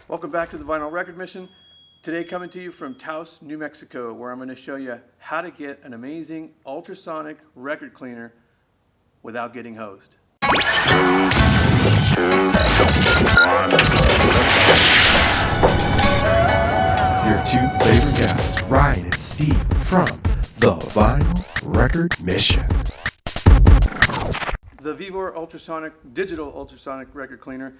Welcome back to the Vinyl Record Mission. Today coming to you from Taos, New Mexico, where I'm going to show you how to get an amazing ultrasonic record cleaner without getting hosed. Your two favorite guys, Ryan and Steve, from the Vinyl Record Mission. The Vevor Ultrasonic, digital ultrasonic record cleaner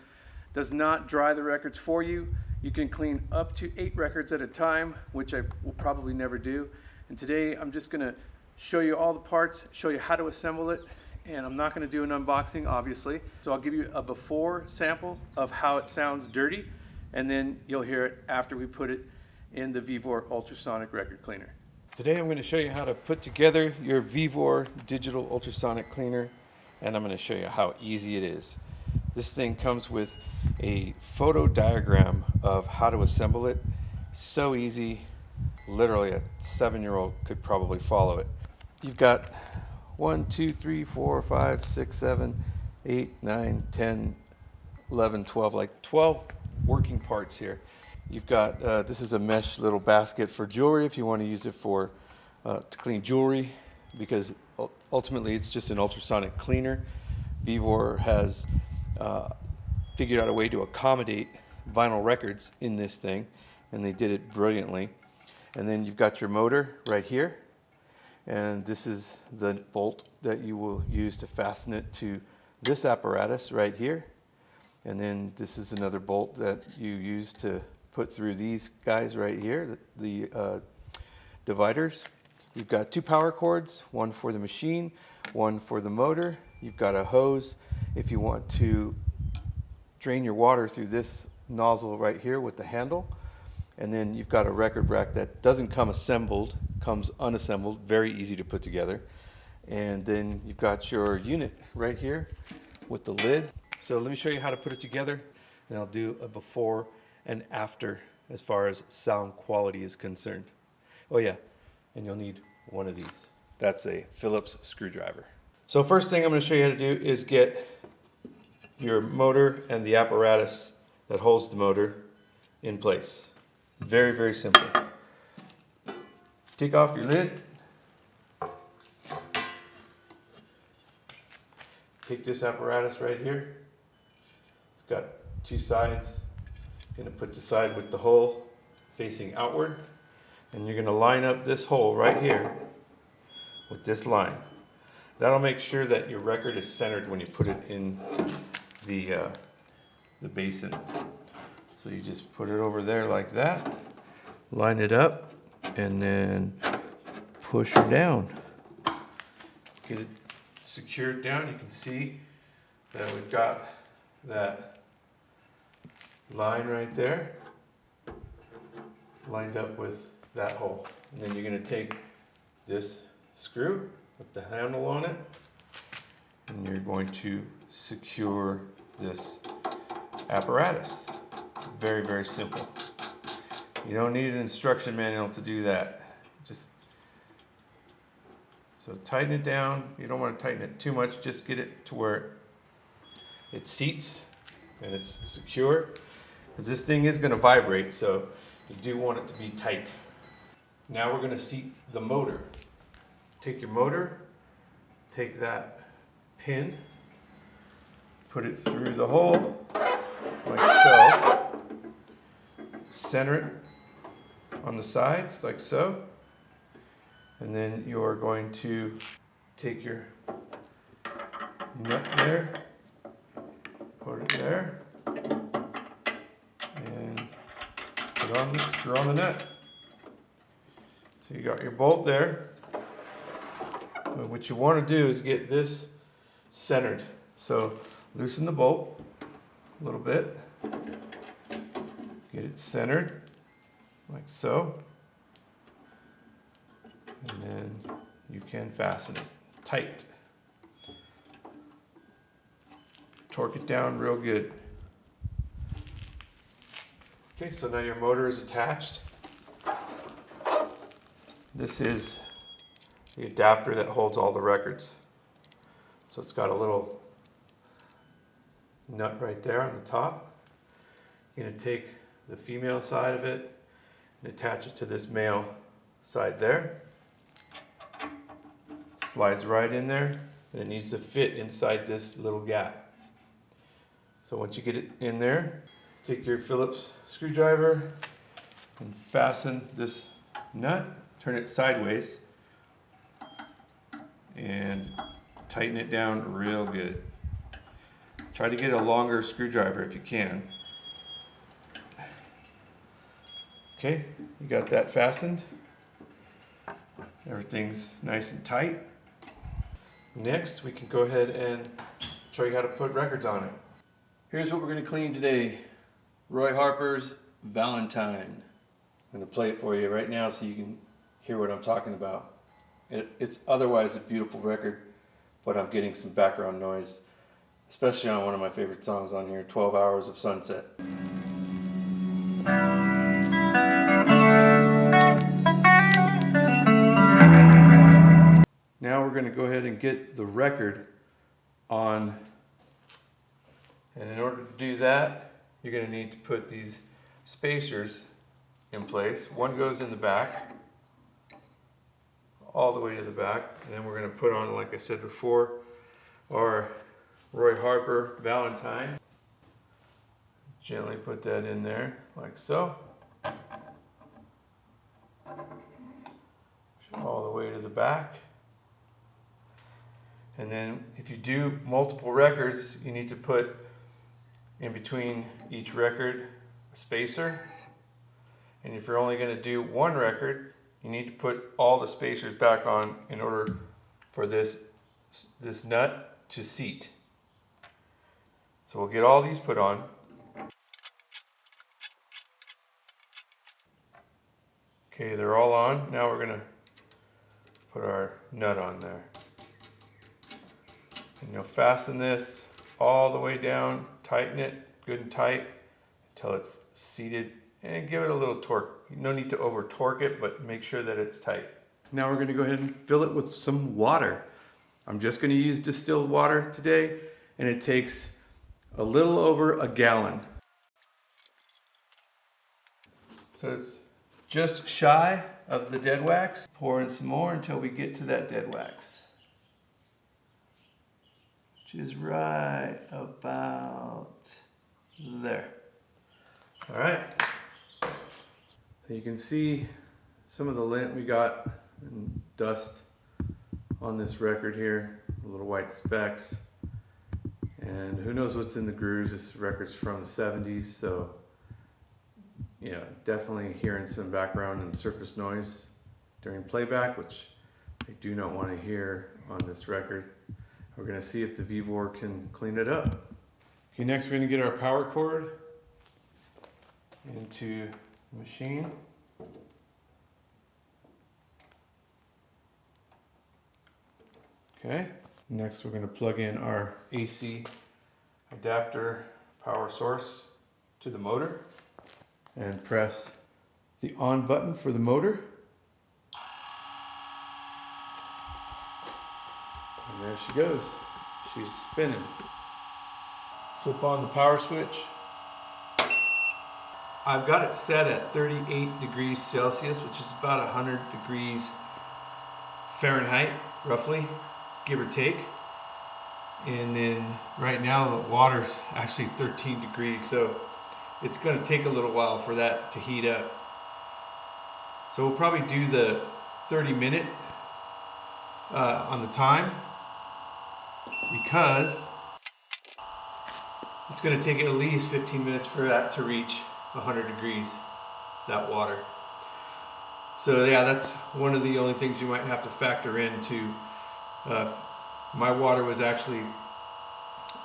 does not dry the records for you. You can clean up to 8 records at a time, which I will probably never do. And today I'm just going to show you all the parts, show you how to assemble it, and I'm not going to do an unboxing, obviously. So I'll give you a before sample of how it sounds dirty, and then you'll hear it after we put it in the Vevor Ultrasonic record cleaner. Today I'm going to show you how to put together your Vevor digital ultrasonic cleaner, and I'm going to show you how easy it is. This thing comes with a photo diagram of how to assemble it. So easy, literally a 7-year-old could probably follow it. You've got 1, 2, 3, 4, 5, 6, 7, 8, 9, 10, 11, 12, like 12 working parts here. You've got, this is a mesh little basket for jewelry if you want to use it for to clean jewelry, because ultimately it's just an ultrasonic cleaner. Vevor has figured out a way to accommodate vinyl records in this thing, and they did it brilliantly. And then you've got your motor right here, and this is the bolt that you will use to fasten it to this apparatus right here. And then this is another bolt that you use to put through these guys right here, the dividers. You've got 2 power cords, one for the machine, one for the motor. You've got a hose if you want to drain your water through this nozzle right here with the handle. And then you've got a record rack that doesn't come assembled, comes unassembled, very easy to put together. And then you've got your unit right here with the lid. So let me show you how to put it together, and I'll do a before and after as far as sound quality is concerned. Oh yeah, and you'll need one of these. That's a Phillips screwdriver. So first thing I'm going to show you how to do is get your motor and the apparatus that holds the motor in place. Very, very simple. Take off your lid. Take this apparatus right here. It's got 2 sides. Going to put the side with the hole facing outward, and you're going to line up this hole right here with this line. That'll make sure that your record is centered when you put it in the basin. So you just put it over there like that, line it up, and then push her down. Get it secured down. You can see that we've got that line right there lined up with that hole. And then you're going to take this screw with the handle on it, and you're going to secure this apparatus. Very, very simple. You don't need an instruction manual to do that. So tighten it down. You don't want to tighten it too much. Just get it to where it seats and it's secure, because this thing is going to vibrate, so you do want it to be tight. Now we're going to seat the motor. Take your motor, take that pin, put it through the hole like so, center it on the sides like so, and then you're going to take your nut there, put it there, and put on the screw on the nut. So you got your bolt there. But what you want to do is get this centered. So loosen the bolt a little bit, get it centered like so, and then you can fasten it tight. Torque it down real good. Okay, so now your motor is attached. This is the adapter that holds all the records. So it's got a little nut right there on the top. You're going to take the female side of it and attach it to this male side there. Slides right in there, and it needs to fit inside this little gap. So once you get it in there, take your Phillips screwdriver and fasten this nut, turn it sideways, and tighten it down real good. Try to get a longer screwdriver if you can. Okay, you got that fastened. Everything's nice and tight. Next, we can go ahead and show you how to put records on it. Here's what we're going to clean today. Roy Harper's Valentine. I'm going to play it for you right now so you can hear what I'm talking about. It's otherwise a beautiful record, but I'm getting some background noise, especially on one of my favorite songs on here, 12 Hours of Sunset. Now we're going to go ahead and get the record on, and in order to do that, you're going to need to put these spacers in place. One goes in the back, all the way to the back, and then we're going to put on, like I said before, our Roy Harper Valentine. Gently put that in there, like so. All the way to the back. And then if you do multiple records, you need to put in between each record a spacer. And if you're only going to do one record, you need to put all the spacers back on in order for this nut to seat. So we'll get all these put on. Okay, they're all on. Now we're going to put our nut on there. And you'll fasten this all the way down, tighten it good and tight until it's seated, and give it a little torque. No need to over torque it, but make sure that it's tight. Now we're going to go ahead and fill it with some water. I'm just going to use distilled water today, and it takes a little over a gallon. So it's just shy of the dead wax. Pour in some more until we get to that dead wax, which is right about there. All right. So you can see some of the lint we got and dust on this record here, little white specks. And who knows what's in the grooves. This record's from the 70s, so yeah, definitely hearing some background and surface noise during playback, which I do not want to hear on this record. We're going to see if the Vevor can clean it up. Okay, next we're going to get our power cord into the machine. Okay, next we're going to plug in our AC adapter power source to the motor and press the on button for the motor. And there she goes. She's spinning. Flip on the power switch. I've got it set at 38 degrees Celsius, which is about 100 degrees Fahrenheit, roughly, give or take. And then right now the water's actually 13 degrees, so it's going to take a little while for that to heat up. So we'll probably do the 30-minute on the time, because it's going to take at least 15 minutes for that to reach 100 degrees, that water. So yeah, that's one of the only things you might have to factor into. My water was actually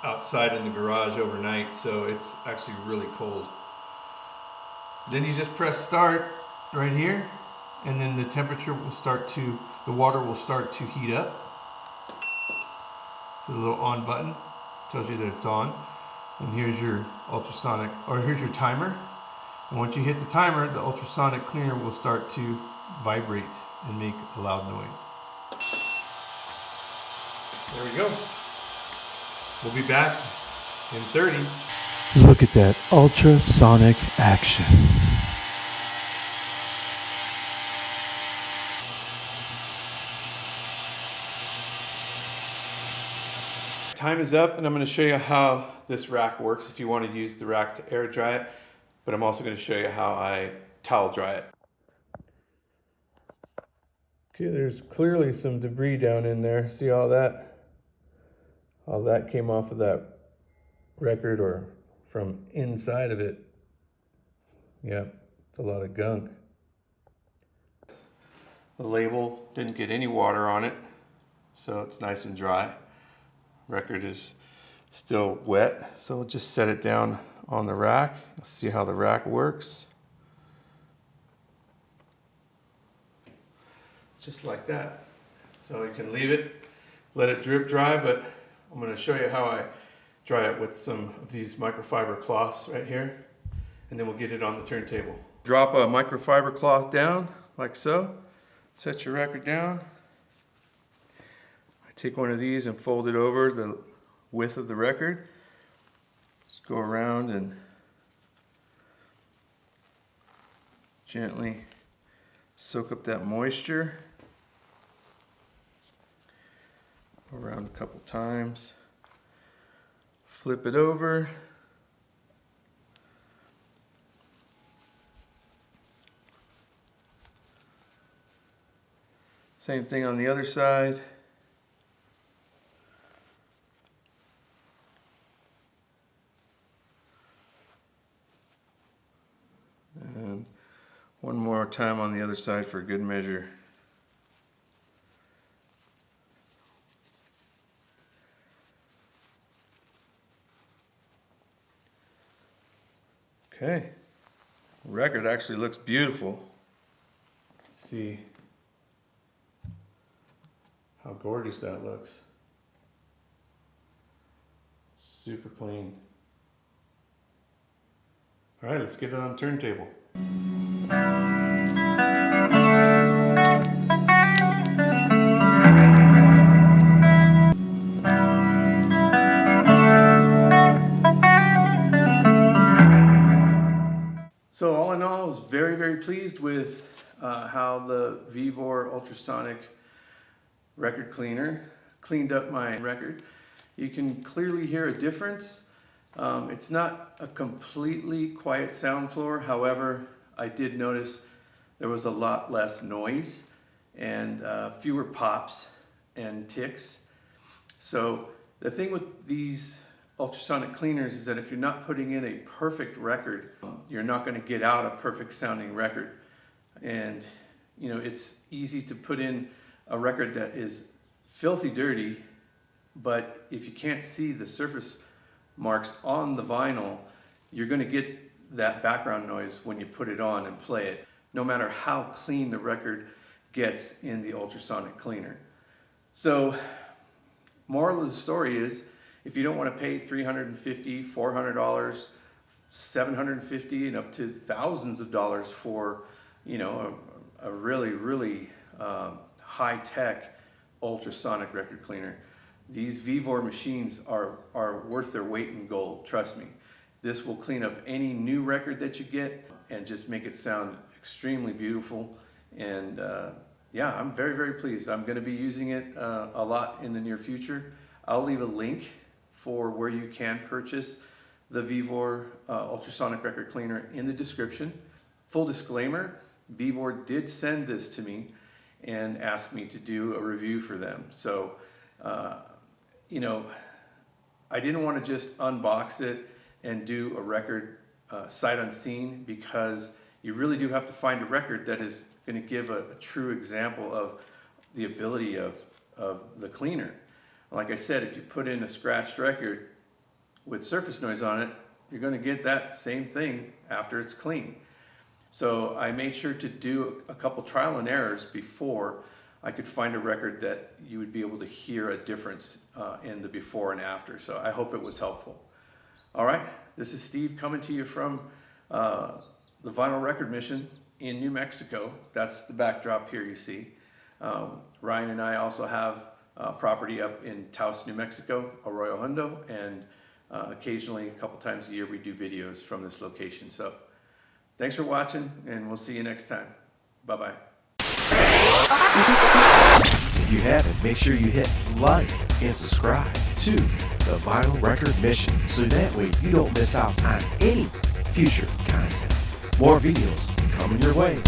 outside in the garage overnight, so it's actually really cold. Then you just press start right here, and then the temperature will start to, the water will start to heat up. So the little on button tells you that it's on. And here's your ultrasonic, or here's your timer. And once you hit the timer, the ultrasonic cleaner will start to vibrate and make a loud noise. There we go. We'll be back in 30. Look at that ultrasonic action. Time is up, and I'm going to show you how this rack works if you want to use the rack to air dry it, but I'm also going to show you how I towel dry it. Okay, there's clearly some debris down in there. See all that? All that came off of that record or from inside of it. Yep, it's a lot of gunk. The label didn't get any water on it, so it's nice and dry. Record is still wet, so we'll just set it down on the rack. Let's see how the rack works. Just like that. So you can leave it, let it drip dry, but I'm going to show you how I dry it with some of these microfiber cloths right here, and then we'll get it on the turntable. Drop a microfiber cloth down like so. Set your record down. I take one of these and fold it over the width of the record. Just go around and gently soak up that moisture. Go around a couple times. Flip it over. Same thing on the other side. And one more time on the other side for good measure. Okay, record actually looks beautiful. Let's see how gorgeous that looks. Super clean. All right, let's get it on the turntable. So all in all, I was very, very pleased with how the Vevor Ultrasonic record cleaner cleaned up my record. You can clearly hear a difference. It's not a completely quiet sound floor. However, I did notice there was a lot less noise and fewer pops and ticks. So the thing with these ultrasonic cleaners is that if you're not putting in a perfect record, you're not going to get out a perfect sounding record. And you know, it's easy to put in a record that is filthy dirty, but if you can't see the surface marks on the vinyl, you're going to get that background noise when you put it on and play it, no matter how clean the record gets in the ultrasonic cleaner. So moral of the story is, if you don't want to pay $350, $400, $750, and up to thousands of dollars for, you know, a really high-tech ultrasonic record cleaner, these Vevor machines are worth their weight in gold. Trust me. This will clean up any new record that you get and just make it sound extremely beautiful. And yeah, I'm very, very pleased. I'm going to be using it a lot in the near future. I'll leave a link for where you can purchase the Vevor ultrasonic record cleaner in the description. Full disclaimer, Vevor did send this to me and asked me to do a review for them. So, you know, I didn't want to just unbox it and do a record sight unseen, because you really do have to find a record that is going to give a true example of the ability of the cleaner. Like I said, if you put in a scratched record with surface noise on it, you're going to get that same thing after it's clean. So I made sure to do a couple trial and errors before I could find a record that you would be able to hear a difference in the before and after. So I hope it was helpful. All right, this is Steve coming to you from the Vinyl Record Mission in New Mexico. That's the backdrop here you see. Ryan and I also have property up in Taos, New Mexico, Arroyo Hondo, and Occasionally, a couple times a year, we do videos from this location. So thanks for watching, and we'll see you next time. Bye-bye. If you haven't, make sure you hit like and subscribe to the Vinyl Record Mission so that way you don't miss out on any future content. More videos coming your way.